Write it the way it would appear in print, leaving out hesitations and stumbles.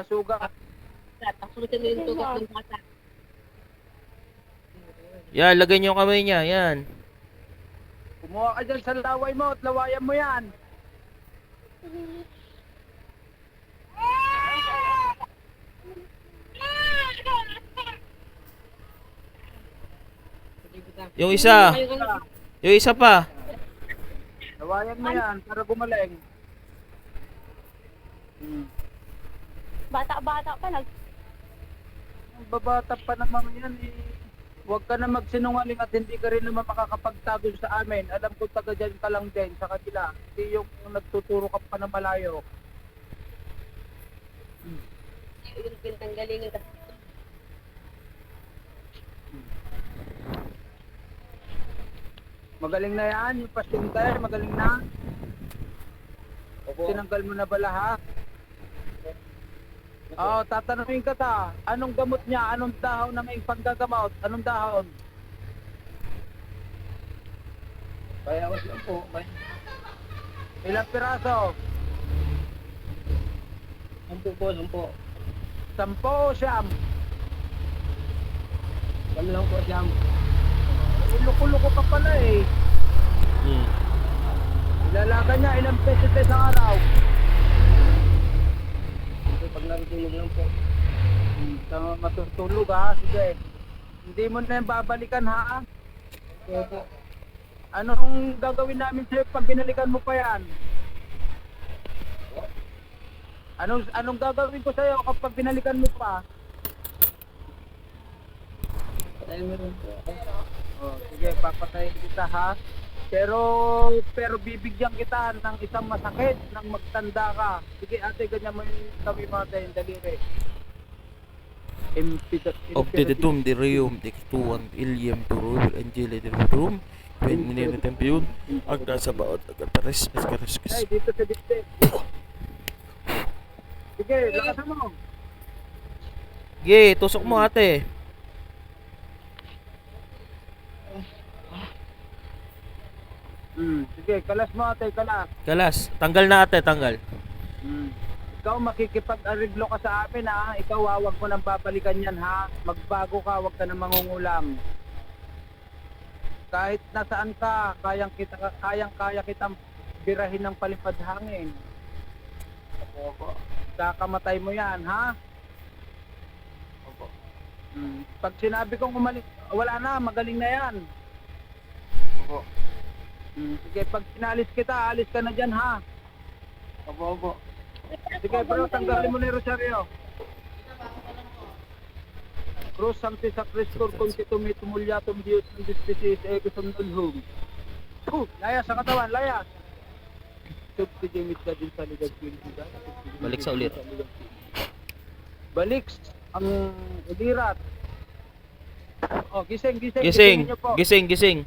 sugat. Tapos sunod yung tugat ng bata. Yan, lagay niyo yung kamay niya. Yan. Kumuha ka dyan sa laway mo at lawayan mo yan. Yung isa. Yung isa pa. Lawayan mo yan para gumaling. Bata-bata pa Ang babata pa naman yan eh. Huwag ka na magsinungaling at hindi ka rin naman makakapagtago sa amin. Alam ko taga dyan ka lang din sa kanila. Hindi yung nagtuturo ka pa na malayo. Yung pinanggalingan kasi. Magaling na yan, yung pasyente, magaling na. Tinanggal mo na ba lahat? Oo, tatanungin ka ta. Anong gamot niya? Anong dahon ng iyong panggagamot? Anong dahon? Kaya wala po. Ilang piraso? 10 po, 10. 10 o 9? Kami lang po siyam. Luko-luko ka pala eh. Hmm. Ilalaga niya ilang pesos sa araw. Pag natutulog lang po. Sa matutulog ha, sige. Hindi mo na yung babalikan ha. Opo. Anong gagawin namin sa'yo pag binalikan mo pa yan? Anong gagawin ko sa'yo kapag binalikan mo pa? Patay mo rin po. Oh, sige, papatayin kita ha. Pero bibigyan kita ng isang masakit nang magtanda ka. Sige ate, ganyan mo yung kami mga yung daliri. Optiditum dirium dictuant ilium turul angeli dirum penine tempiun agda sa baot agad pares Ay, escareskis. dito sa dipte. Sige, lakasan mo. Ge, tusok mo ate. Sige, kalas mo ate, kalas. Kalas, tanggal na ate, tanggal. Ikaw makikipag-ariglo ka sa amin ha. Ikaw wag mo nang babalikan yan ha. Magbago ka, wag ka na mangungulam. Kahit nasaan ka, kayang-kaya kitang birahin ng palipad hangin. Opo. Kakamatay mo yan ha. Opo. Pag sinabi kong umalis, wala na, magaling na yan. Opo. Sige, pag pinalis kita, alis ka na dyan ha. Opo, opo. Sige bro, tanggalin mo na yung rosaryo. Cruz Sancti Sacristor Constitutum Tumulyatum Dios Dispecies Ecosum Nulhum. Layas sa katawan, layas. Subti Jimit ka din sa ligag. Balik sa ulit. Balik ang ulirat. Oh, gising, gising. Gising, Gisingin niyo po. gising, gising.